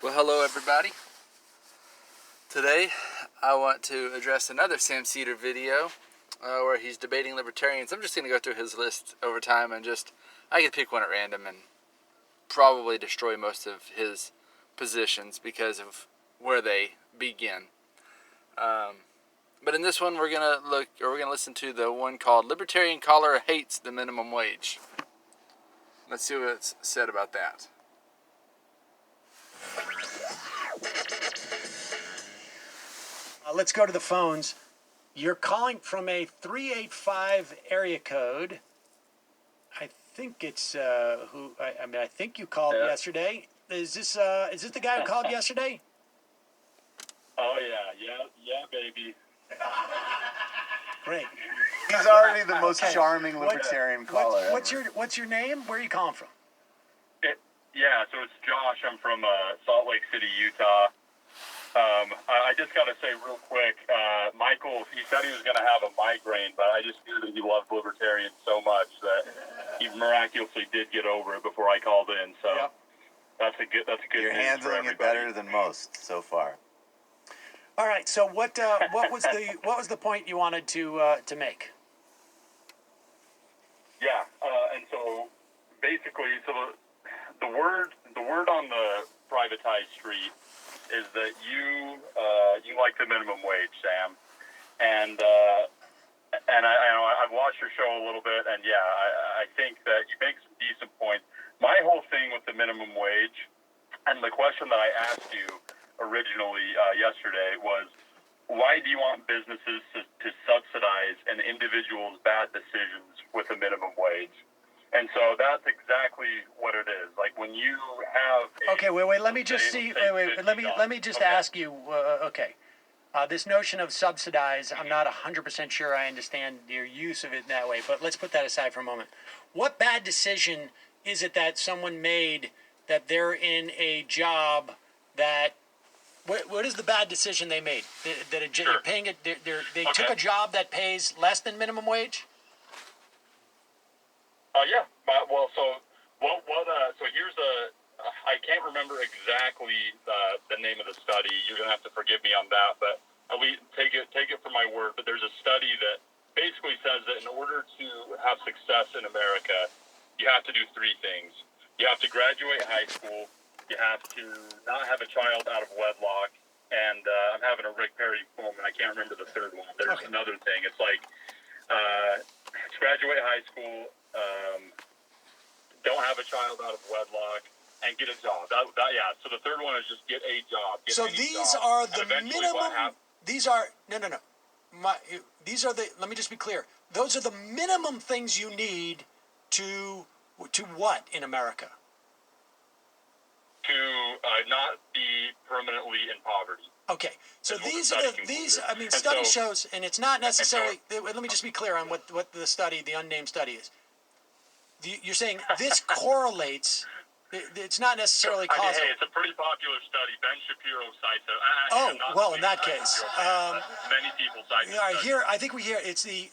Well, hello everybody. Today I want to address another Sam Seder video where he's debating libertarians. I'm just going to go through his list over time and I can pick one at random and probably destroy most of his positions because of where they begin. But in this one we're going to listen to the one called Libertarian Caller Hates the Minimum Wage. Let's see what's said about that. Let's go to the phones. You're calling from a 385 area code. I think it's I think you called yesterday. Is this the guy who called yesterday? Oh yeah, baby. Great. He's already the most charming libertarian caller ever. What's your name? Where are you calling from? So it's Josh. I'm from Salt Lake City, Utah. I just got to say real quick, Michael, he said he was going to have a migraine, but I just knew that he loved libertarians so much that he miraculously did get over it before I called in. So that's a good You're news handling it better than most so far. All right. So what was the point you wanted to make? Yeah, and so basically, the word on the privatized street is that you like the minimum wage, Sam, and I've watched your show a little bit, and I think that you make some decent points. My whole thing with the minimum wage, and the question that I asked you originally yesterday was, why do you want businesses to subsidize an individual's bad decisions with a minimum wage? And so that's exactly what it is. Like when you have Let me just ask you. This notion of subsidize, I'm not 100% sure I understand your use of it in that way. But let's put that aside for a moment. What bad decision is it that someone made that they're in a job that? What is the bad decision they made? They're paying it. They took a job that pays less than minimum wage. So here's I can't remember exactly the name of the study. You're gonna have to forgive me on that, but at least take it for my word. But there's a study that basically says that in order to have success in America, you have to do three things. You have to graduate high school. You have to not have a child out of wedlock. And I'm having a Rick Perry moment. I can't remember the third one. There's another thing. It's like graduate high school. Don't have a child out of wedlock and get a job. So the third one is just get a job. Are the minimum. These are no. These are the. Let me just be clear. Those are the minimum things you need to what in America? To not be permanently in poverty. Okay, so study shows, and it's not necessarily. Let me just be clear on what the unnamed study is. You're saying this correlates. It's not necessarily causal. Hey, it's a pretty popular study. Ben Shapiro cites it. In that case, many people cite it. All right, here I think we hear it's the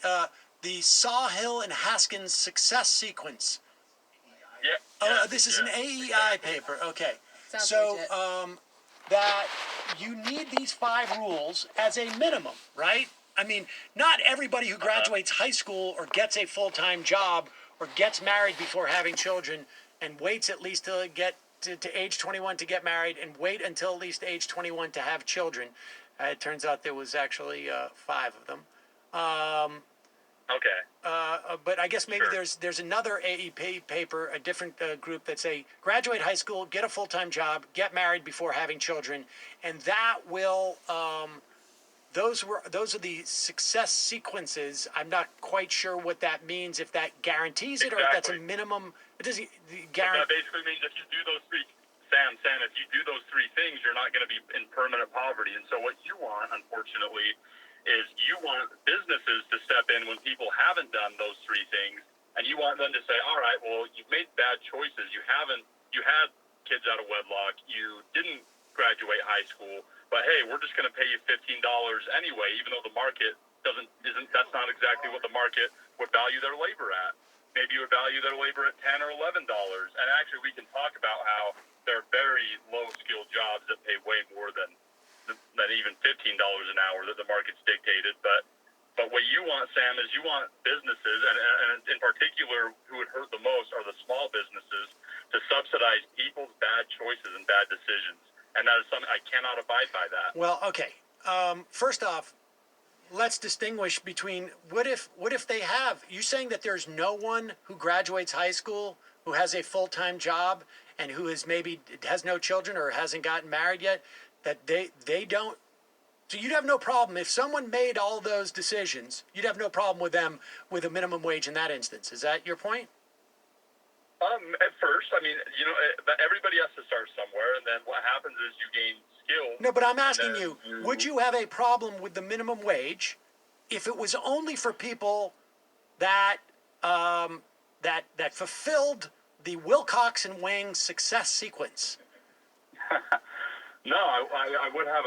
Sawhill and Haskins success sequence. This is an AEI paper. Okay, that you need these 5 rules as a minimum, right? I mean, not everybody who graduates high school or gets a full-time job or gets married before having children and waits at least to get to age 21 to get married and wait until at least age 21 to have children. It turns out there was actually 5 of them. But I guess maybe there's another AEP paper, a different group that say graduate high school, get a full-time job, get married before having children, and that will. Those are the success sequences. I'm not quite sure what that means. If that guarantees it, or if that's a minimum. It doesn't guarantee. That basically means if you do those three, Sam, if you do those 3 things, you're not going to be in permanent poverty. And so what you want, unfortunately, is you want businesses to step in when people haven't done those 3 things, and you want them to say, all right, well, you've made bad choices. You had kids out of wedlock. You didn't graduate high school, but hey, we're just going to pay you $15 anyway, even though the market that's not exactly what the market would value their labor at. Maybe you would value their labor at $10 or $11. And actually, we can talk about how there are very low-skilled jobs that pay way more than even $15 an hour that the market's dictated. But what you want, Sam, is you want businesses, and in particular, who would hurt the most are the small businesses, to subsidize people's bad choices and bad decisions. And that is something I cannot abide by that. Well, okay. First off, let's distinguish between what if they have, you saying that there's no one who graduates high school who has a full-time job and who is maybe has no children or hasn't gotten married yet, that they don't. So you'd have no problem if someone made all those decisions. You'd have no problem with them with a minimum wage in that instance. Is that your point? At first, I mean, everybody has to start somewhere, and then what happens is you gain skill. No, but I'm asking you, would you have a problem with the minimum wage if it was only for people that that fulfilled the Wilcox and Wang success sequence? No, I would have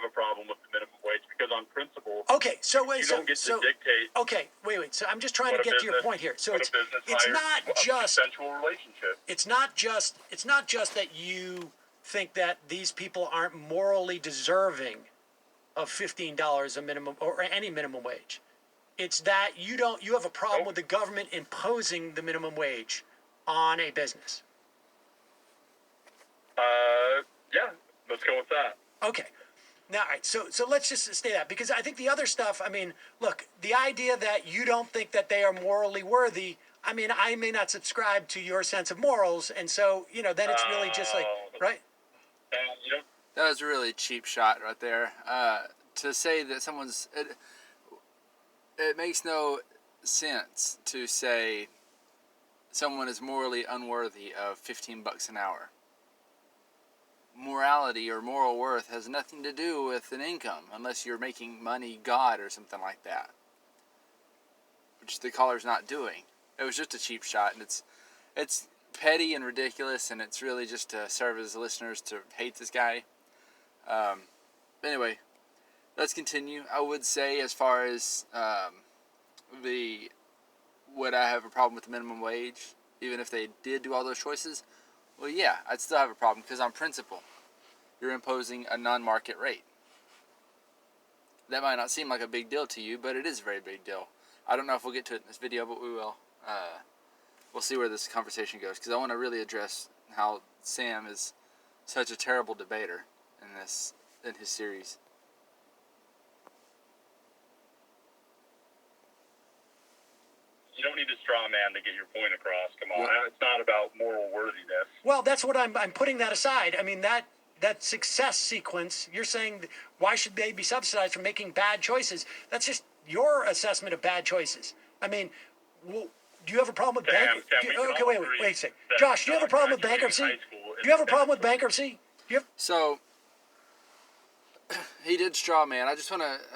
a problem with the minimum wage because on principle, Okay, so wait, you so don't get so to dictate. okay, wait. So I'm just trying to what a get to your business- point here. So what it's a business it's hires not a just consensual relationship. it's not just that you think that these people aren't morally deserving of $15 a minimum or any minimum wage. It's that you have a problem with the government imposing the minimum wage on a business. Yeah, let's go with that. Okay. Now, all right, so let's just say that, because I think the other stuff, I mean, look, the idea that you don't think that they are morally worthy, I mean, I may not subscribe to your sense of morals, and so, then it's really just like, right? And That was a really cheap shot right there. To say that someone's... It makes no sense to say someone is morally unworthy of $15 an hour. Morality or moral worth has nothing to do with an income unless you're making money God or something like that, which the caller's not doing. It was just a cheap shot, and it's petty and ridiculous, and it's really just to serve as listeners to hate this guy. Anyway, let's continue. I would say, as far as would I have a problem with the minimum wage, even if they did do all those choices? Well, yeah, I'd still have a problem, because on principle, you're imposing a non-market rate. That might not seem like a big deal to you, but it is a very big deal. I don't know if we'll get to it in this video, but we will. We'll see where this conversation goes, because I want to really address how Sam is such a terrible debater in his series. you don't need a straw man to get your point across. Come on, it's not about moral worthiness. Well, that's what I'm putting that aside. I mean, that success sequence, you're saying, why should they be subsidized for making bad choices? That's just your assessment of bad choices. I mean, well, do you have a problem with bankruptcy? Okay, wait a second. Josh, do you have a problem with bankruptcy? Do you have a problem with bankruptcy? So, he did straw man. I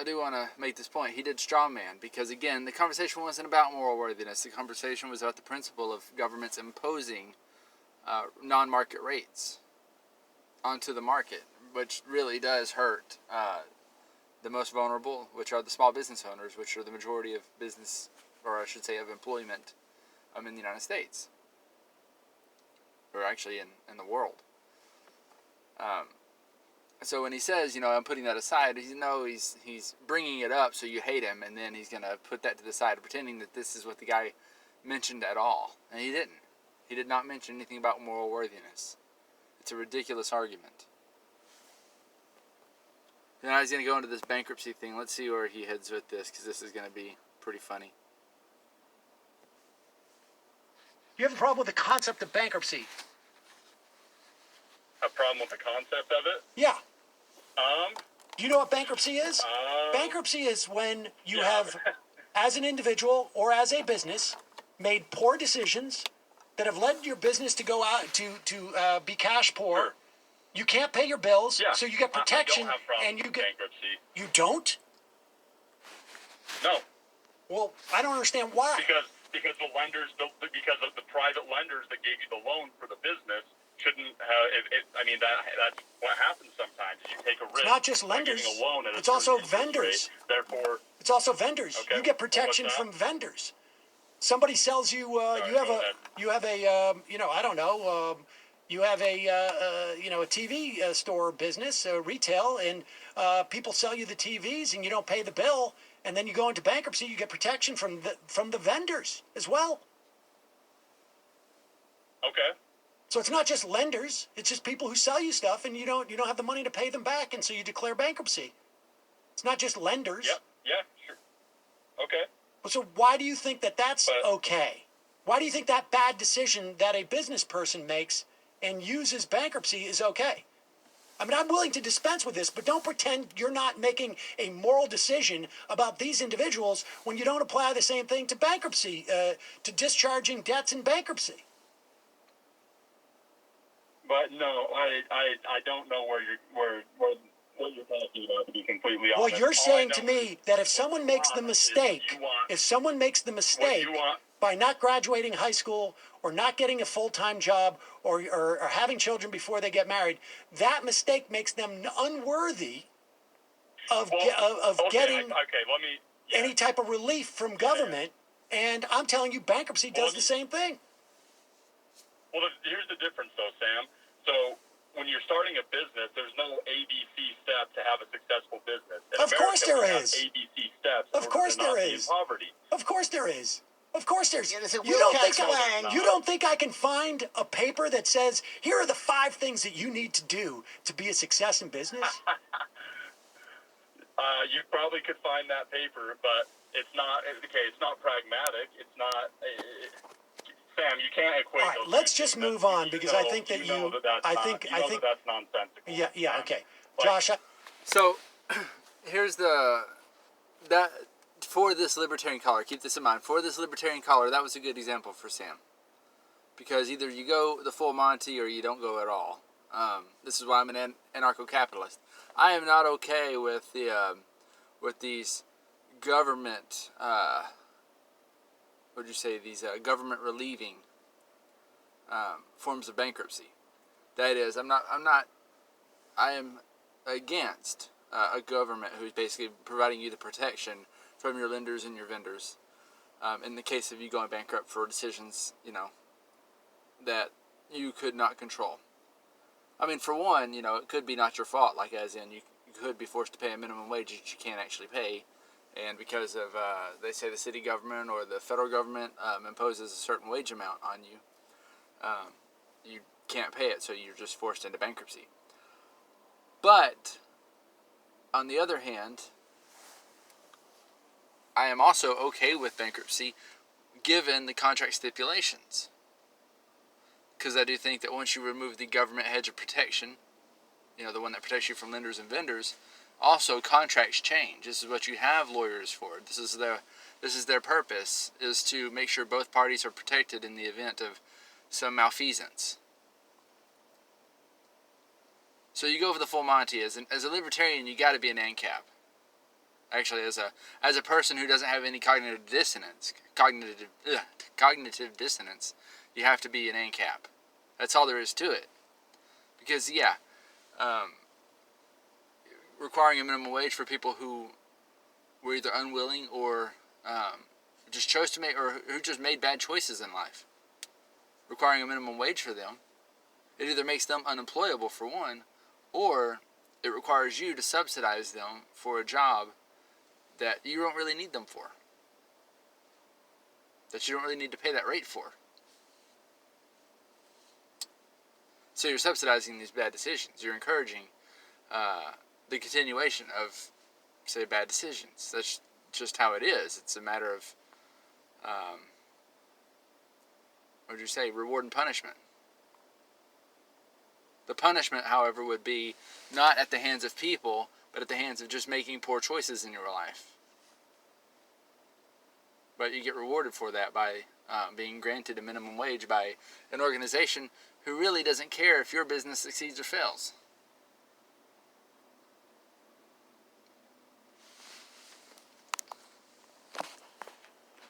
do want to make this point. He did straw man because, again, the conversation wasn't about moral worthiness. The conversation was about the principle of governments imposing non-market rates onto the market, which really does hurt the most vulnerable, which are the small business owners, which are the majority of business, or I should say of employment in the United States, or actually in the world. So when he says, I'm putting that aside, he's bringing it up so you hate him, and then he's going to put that to the side, pretending that this is what the guy mentioned at all. And he didn't. He did not mention anything about moral worthiness. It's a ridiculous argument. Now he's going to go into this bankruptcy thing. Let's see where he heads with this, because this is going to be pretty funny. You have a problem with the concept of bankruptcy? A problem with the concept of it? Yeah. Do you know what bankruptcy is? Bankruptcy is when you have, as an individual or as a business, made poor decisions that have led your business to go out to be cash poor. Sure. You can't pay your bills, so you get protection, I don't have problems and you with get. bankruptcy. You don't? No. Well, I don't understand why. Because the lenders, because of the private lenders that gave you the loan for the business, shouldn't have. That's what happens sometimes. You take a risk. It's not just by lenders. getting a loan at a It's also certain interest vendors. rate. Therefore, It's also vendors. Okay, You get well, protection what's that? from vendors. Somebody sells you. Sorry, You have go a. ahead. You have a. I don't know. You have a TV store business, retail, and people sell you the TVs, and you don't pay the bill, and then you go into bankruptcy. You get protection from the vendors as well. Okay. So it's not just lenders; it's just people who sell you stuff, and you don't have the money to pay them back, and so you declare bankruptcy. It's not just lenders. Yep. Yeah. Sure. Okay. So why do you think that's okay? Why do you think that bad decision that a business person makes and uses bankruptcy is okay? I mean, I'm willing to dispense with this, but don't pretend you're not making a moral decision about these individuals when you don't apply the same thing to bankruptcy, to discharging debts in bankruptcy. But no, I don't know what you're talking about, to be completely honest. Well, you're saying to me that if someone makes the mistake, by not graduating high school or not getting a full-time job or having children before they get married, that mistake makes them unworthy of getting any type of relief from government. And I'm telling you, bankruptcy does the same thing. Well, here's the difference, though, Sam. So when you're starting a business, there's no ABC step to have a successful business. In Of course there America, we is. have ABC steps. Of course there is. Poverty. Of course there is. Of course there's. Yeah, there's a You Will don't think Cax you don't think I can find a paper that says here are the 5 things that you need to do to be a success in business? You probably could find that paper, but it's not okay. It's not pragmatic. It's not. Sam, you can't equate. All right, those let's two just things. move on because I think that I think that's nonsensical. Yeah, okay. Like, Josh, So, here's for this libertarian caller, keep this in mind. For this libertarian caller, that was a good example for Sam. Because either you go the full Monty or you don't go at all. This is why I'm an anarcho-capitalist. I am not okay with these government, government relieving forms of bankruptcy. That is, I am against a government who's basically providing you the protection from your lenders and your vendors in the case of you going bankrupt for decisions, that you could not control. I mean, for one, it could be not your fault, like as in you could be forced to pay a minimum wage that you can't actually pay, and because of, they say the city government or the federal government imposes a certain wage amount on you, you can't pay it, so you're just forced into bankruptcy. But, on the other hand, I am also okay with bankruptcy given the contract stipulations. Because I do think that once you remove the government hedge of protection, the one that protects you from lenders and vendors, also contracts change. This is what you have lawyers for. This is their purpose, is to make sure both parties are protected in the event of some malfeasance. So you go for the full Monty. As a libertarian, you got to be an ancap. Actually, as a person who doesn't have any cognitive dissonance, you have to be an ancap. That's all there is to it. Because requiring a minimum wage for people who were either unwilling or just chose to make, or who just made bad choices in life. Requiring a minimum wage for them, it either makes them unemployable for one, or it requires you to subsidize them for a job that you don't really need them for. That you don't really need to pay that rate for. So you're subsidizing these bad decisions. You're encouraging the continuation of, say, bad decisions. That's just how it is. It's a matter of, reward and punishment. The punishment, however, would be not at the hands of people, but at the hands of just making poor choices in your life. But you get rewarded for that by being granted a minimum wage by an organization who really doesn't care if your business succeeds or fails.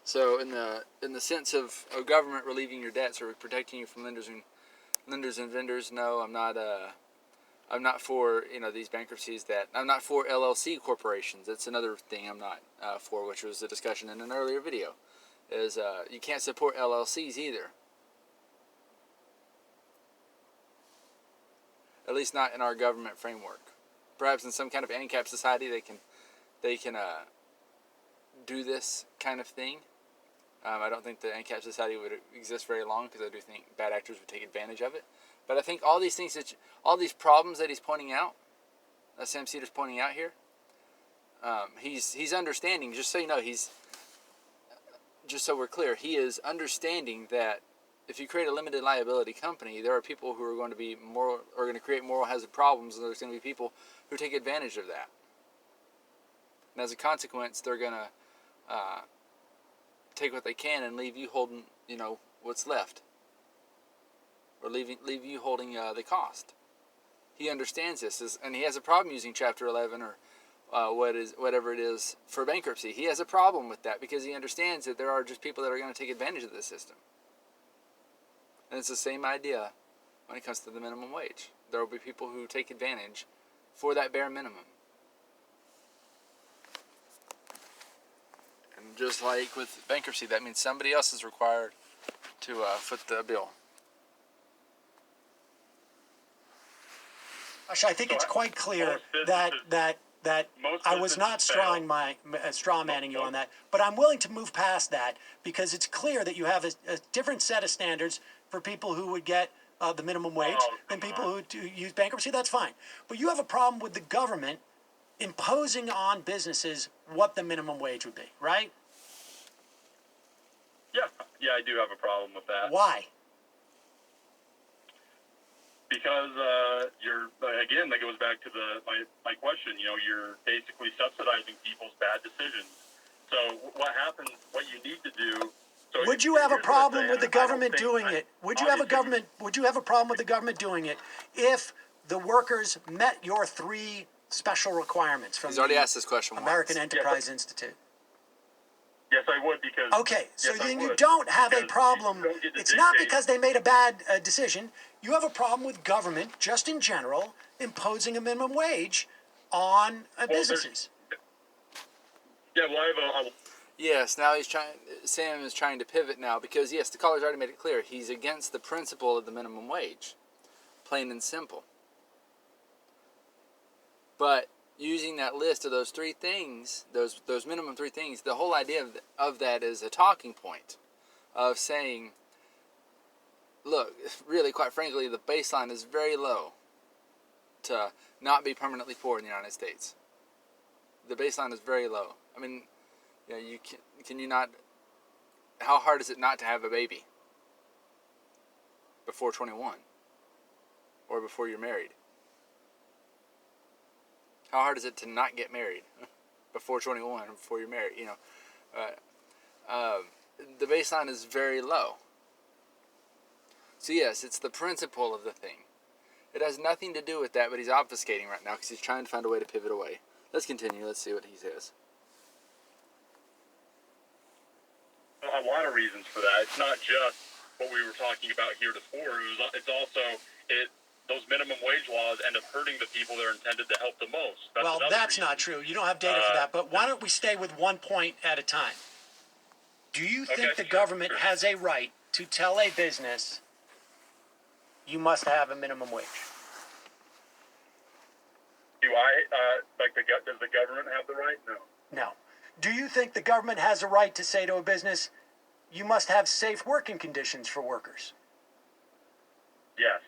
So, in the sense of government relieving your debts or protecting you from lenders and vendors, no, I'm not for these bankruptcies. I'm not for LLC corporations. That's another thing I'm not for, which was a discussion in an earlier video. Is you can't support LLCs either. at least not in our government framework. Perhaps in some kind of ancap society they can do this kind of thing. I don't think the ancap society would exist very long because I do think bad actors would take advantage of it. But I think all these things, all these problems that he's pointing out, that Sam Seder's pointing out here, he's understanding. Just so you know, just so we're clear, he is understanding that if you create a limited liability company, there are people who are going to create moral hazard problems, and there's going to be people who take advantage of that. And as a consequence, they're going to take what they can and leave you holding, what's left, or leave you holding the cost. He understands this, and he has a problem using Chapter 11 or whatever it is for bankruptcy. He has a problem with that because he understands that there are just people that are going to take advantage of this system. And it's the same idea when it comes to the minimum wage. There will be people who take advantage for that bare minimum. And just like with bankruptcy, that means somebody else is required to foot the bill. Gosh, I think it's quite clear that I was not straw manning you on that, but I'm willing to move past that because it's clear that you have a different set of standards for people who would get the minimum wage than people who use bankruptcy. That's fine. But you have a problem with the government imposing on businesses what the minimum wage would be, right? Yeah, I do have a problem with that. Why? Because again, that goes back to my question. You're basically subsidizing people's bad decisions. So what happens? What you need to do. So would you have a problem with the government doing it? Would you have a problem with the government doing it if the workers met your 3 special requirements from He's already asked this question American once. Enterprise Institute? Yes, I would because. Okay, so yes, I then you would, don't have a because problem. you don't get to It's not dictate. because they made a bad decision. You have a problem with government, just in general, imposing a minimum wage on businesses. Yeah, well, I have a. Yes, now Sam is trying to pivot now because, yes, the caller's already made it clear. He's against the principle of the minimum wage. Plain and simple. But using that list of those 3 things, those minimum 3 things, the whole idea of that is a talking point of saying, look, really, quite frankly, the baseline is very low to not be permanently poor in the United States. The baseline is very low. I mean, can you not? How hard is it not to have a baby before 21 or before you're married? How hard is it to not get married before 21 or before you're married? The baseline is very low. So yes, it's the principle of the thing. It has nothing to do with that, but he's obfuscating right now because he's trying to find a way to pivot away. Let's continue. Let's see what he says. A lot of reasons for that. It's not just what we were talking about here before. It's also those minimum wage laws end up hurting the people that are intended to help the most. That's not true. You don't have data for that. But why don't we stay with one point at a time? Do you think the government has a right to tell a business you must have a minimum wage? Does the government have the right? No. No. Do you think the government has a right to say to a business, you must have safe working conditions for workers? Yes.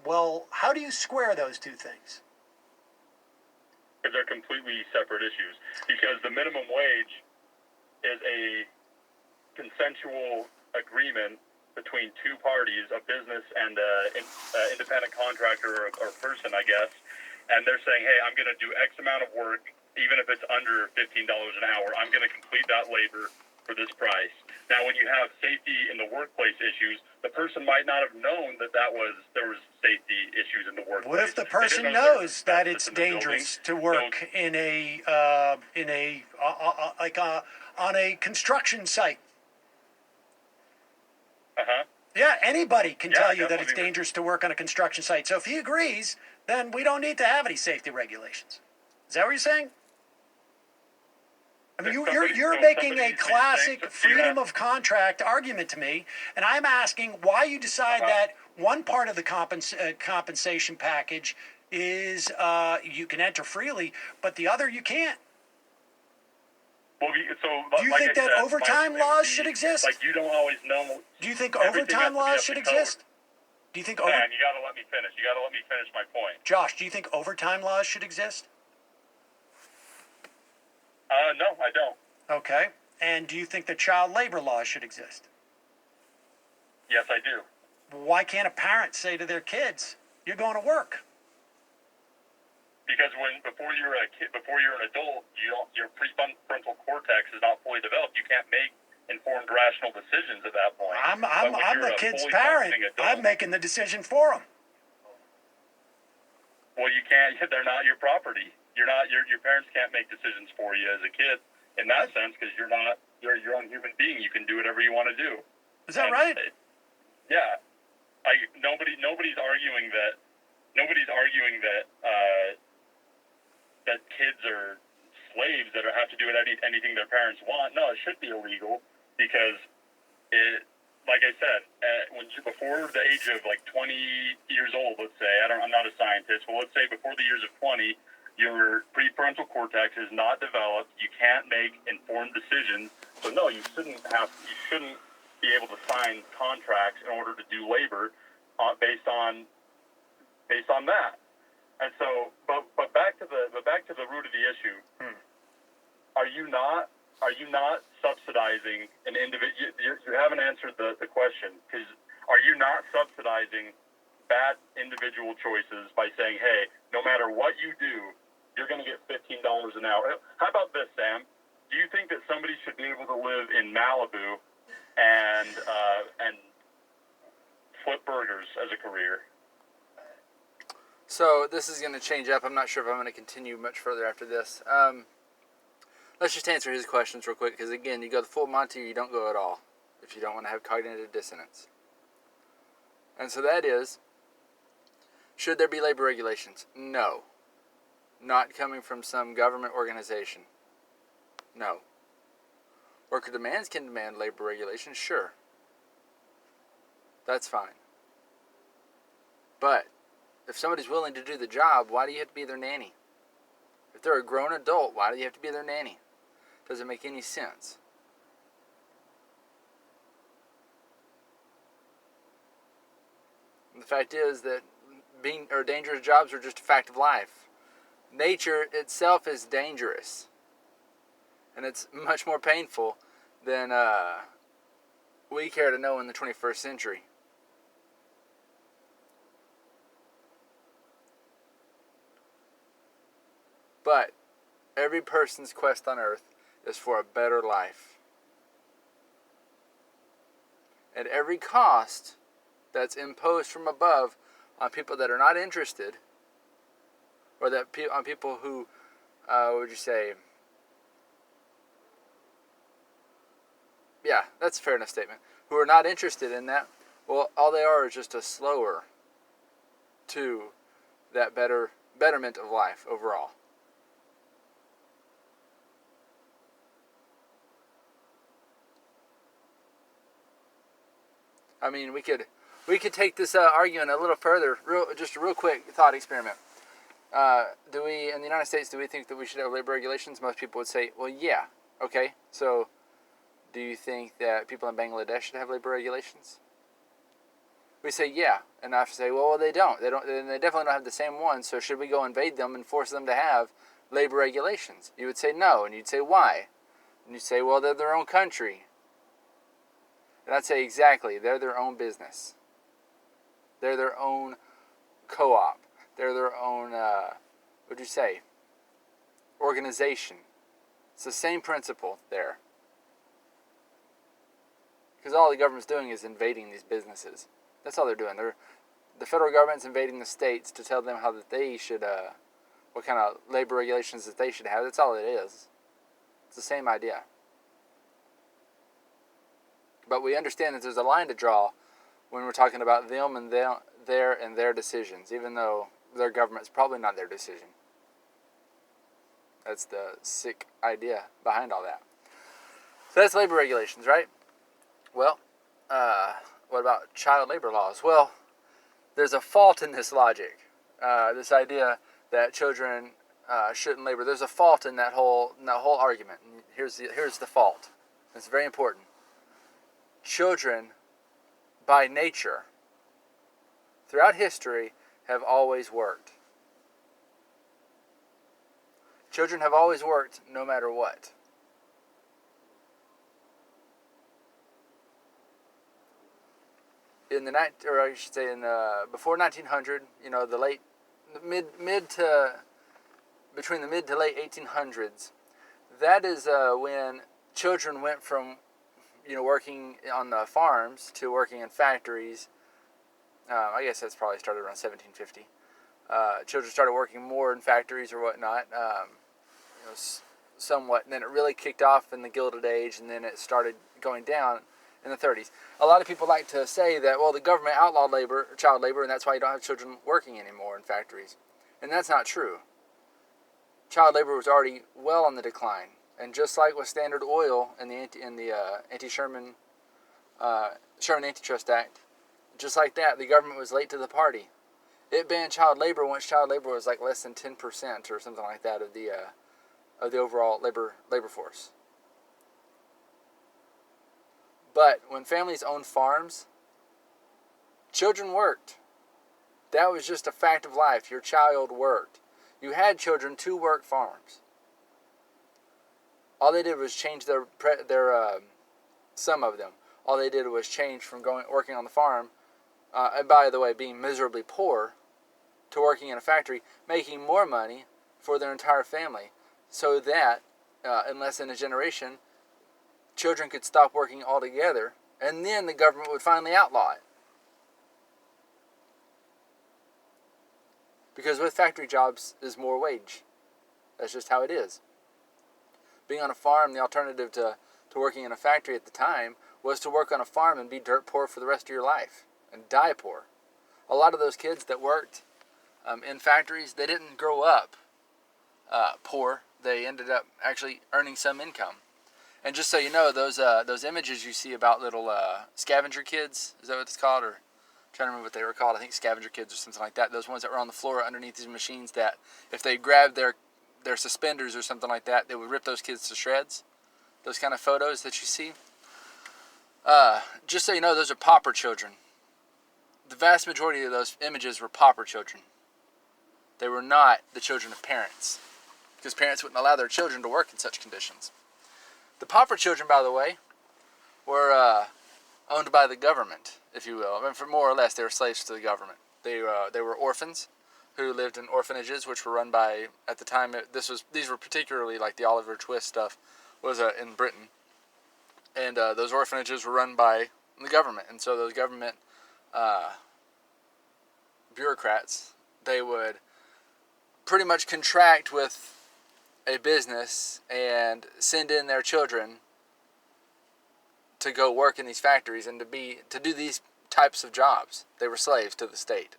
Well, how do you square those 2 things? Because they're completely separate issues. Because the minimum wage is a consensual agreement between 2 parties, a business and an independent contractor or person, I guess. And they're saying, hey, I'm going to do X amount of work, even if it's under $15 an hour. I'm going to complete that labor for this price. Now, when you have safety in the workplace issues, the person might not have known that there was safety issues in the workplace. What if the person knows that it's dangerous to work on a construction site? Yeah, anybody can tell you that it's dangerous to work on a construction site. So if he agrees, then we don't need to have any safety regulations. Is that what you're saying? I mean, you're making a classic freedom of contract argument to me, and I'm asking why you decide that one part of the compensation package is you can enter freely, but the other you can't. Well, Do you think that overtime laws should exist? Like, you don't always know. Do you think overtime laws should exist? Do you think Man, you got to let me finish. You got to let me finish my point. Josh, do you think overtime laws should exist? No, I don't. Okay. And do you think that child labor laws should exist? Yes, I do. Why can't a parent say to their kids, "You're going to work"? Because before you're a kid, before you're an adult, your prefrontal cortex is not fully developed. You can't make informed, rational decisions at that point. I'm the kid's parent. I'm making the decision for them. Well, you can't. They're not your property. You're not. Your parents can't make decisions for you as a kid in that sense, because you're not. You're your own human being. You can do whatever you want to do. Is that right? Yeah. Nobody's arguing that. Nobody's arguing that. That kids are slaves that have to do anything their parents want. No, it should be illegal, because it, like I said, before the age of like 20 years old, let's say, I'm not a scientist, but let's say before the years of 20, your prefrontal cortex is not developed. You can't make informed decisions. So no, you shouldn't be able to sign contracts in order to do labor based on that. And so, but back to the root of the issue. Are you not subsidizing an individual? You haven't answered the question, because are you not subsidizing bad individual choices by saying, hey, no matter what you do, you're going to get $15 an hour? How about this, Sam? Do you think that somebody should be able to live in Malibu and flip burgers as a career? So this is going to change up. I'm not sure if I'm going to continue much further after this. Let's just answer his questions real quick, because again, you go the full Monty or you don't go at all if you don't want to have cognitive dissonance. And so that is, should there be labor regulations? No. Not coming from some government organization. No. Worker demands can demand labor regulations, sure. That's fine. But if somebody's willing to do the job, why do you have to be their nanny? If they're a grown adult, why do you have to be their nanny? Doesn't make any sense. And the fact is that dangerous jobs are just a fact of life. Nature itself is dangerous. And it's much more painful than we care to know in the 21st century. But every person's quest on earth is for a better life. At every cost that's imposed from above on people that are not interested, or that on people who, what would you say? Yeah, that's a fair enough statement. Who are not interested in that, well, all they are is just a slower to that betterment of life overall. I mean, we could take this argument a little further. Just a real quick thought experiment. Do we, in the United States, do we think that we should have labor regulations? Most people would say, well, yeah. Okay, so do you think that people in Bangladesh should have labor regulations? We say, yeah. And I have to say, well, they don't. They definitely don't have the same ones, so should we go invade them and force them to have labor regulations? You would say no, and you'd say, why? And you'd say, well, they're their own country. And I'd say, exactly, they're their own business. They're their own co-op. They're their own, what'd you say, organization. It's the same principle there. Because all the government's doing is invading these businesses. That's all they're doing. The federal government's invading the states to tell them how that they should, what kind of labor regulations that they should have. That's all it is. It's the same idea. But we understand that there's a line to draw when we're talking about them and their decisions, even though their government's probably not their decision. That's the sick idea behind all that. So that's labor regulations, right? Well, what about child labor laws? Well, there's a fault in this logic. This idea that children shouldn't labor. There's a fault in that whole argument. And here's the fault. It's very important. Children, by nature, throughout history, have always worked. Children have always worked no matter what. In the night, or I should say, before 1900, between the mid to late 1800s, that is when children went from, working on the farms to working in factories. I guess that's probably started around 1750. Children started working more in factories or whatnot, somewhat, and then it really kicked off in the Gilded Age, and then it started going down in the 30s. A lot of people like to say that, well, the government outlawed child labor, and that's why you don't have children working anymore in factories. And that's not true. Child labor was already well on the decline. And just like with Standard Oil in the Sherman Antitrust Act, just like that, the government was late to the party. It banned child labor once child labor was like less than 10% or something like that of the overall labor force. But when families owned farms, children worked. That was just a fact of life. Your child worked. You had children to work farms. All they did was change their some of them. All they did was change from working on the farm, and by the way, being miserably poor, to working in a factory, making more money for their entire family, so that in less than a generation, children could stop working altogether, and then the government would finally outlaw it. Because with factory jobs is more wage. That's just how it is. Being on a farm, the alternative to working in a factory at the time was to work on a farm and be dirt poor for the rest of your life and die poor. A lot of those kids that worked in factories, they didn't grow up poor. They ended up actually earning some income. And just so you know, those images you see about little scavenger kids, is that what it's called? Or I'm trying to remember what they were called. I think scavenger kids or something like that. Those ones that were on the floor underneath these machines that if they grabbed their suspenders or something like that, they would rip those kids to shreds. Those kind of photos that you see. Just so you know, those are pauper children. The vast majority of those images were pauper children. They were not the children of parents, because parents wouldn't allow their children to work in such conditions. The pauper children, by the way, were owned by the government, if you will. I mean, for more or less, they were slaves to the government. They were orphans who lived in orphanages, which were run by, at the time, these were particularly like the Oliver Twist stuff was in Britain, and those orphanages were run by the government, and so those government bureaucrats, they would pretty much contract with a business and send in their children to go work in these factories and to do these types of jobs. They were slaves to the state.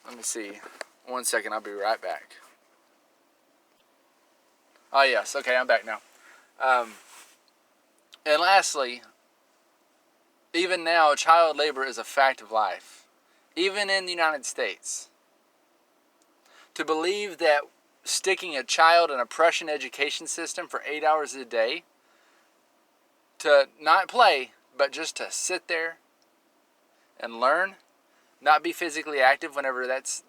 Let me see. 1 second, I'll be right back. Oh yes, okay, I'm back now. And lastly, even now, child labor is a fact of life, even in the United States. To believe that sticking a child in a Prussian education system for 8 hours a day, to not play, but just to sit there and learn, not be physically active whenever that's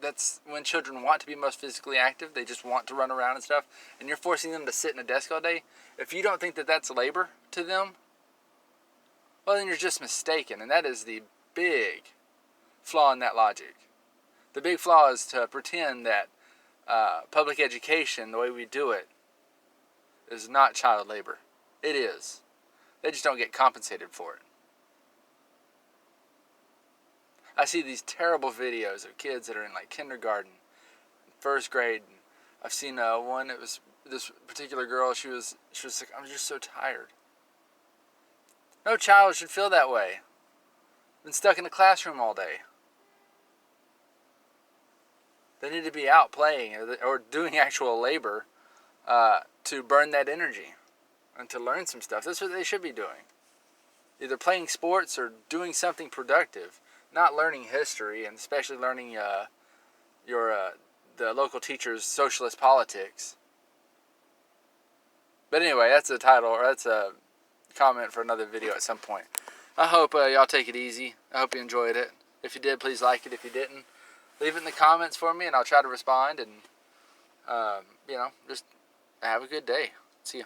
when children want to be most physically active. They just want to run around and stuff, and you're forcing them to sit in a desk all day. If you don't think that that's labor to them, well, then you're just mistaken, and that is the big flaw in that logic. The big flaw is to pretend that public education, the way we do it, is not child labor. It is. They just don't get compensated for it. I see these terrible videos of kids that are in like kindergarten, first grade. And I've seen one. It was this particular girl. She was like, I'm just so tired. No child should feel that way. Been stuck in the classroom all day. They need to be out playing or doing actual labor to burn that energy. and to learn some stuff. That's what they should be doing. Either playing sports or doing something productive. Not learning history, and especially learning the local teacher's socialist politics. But anyway, that's a title, or that's a comment for another video at some point. I hope y'all take it easy. I hope you enjoyed it. If you did, please like it. If you didn't, leave it in the comments for me, and I'll try to respond. And, just have a good day. See ya.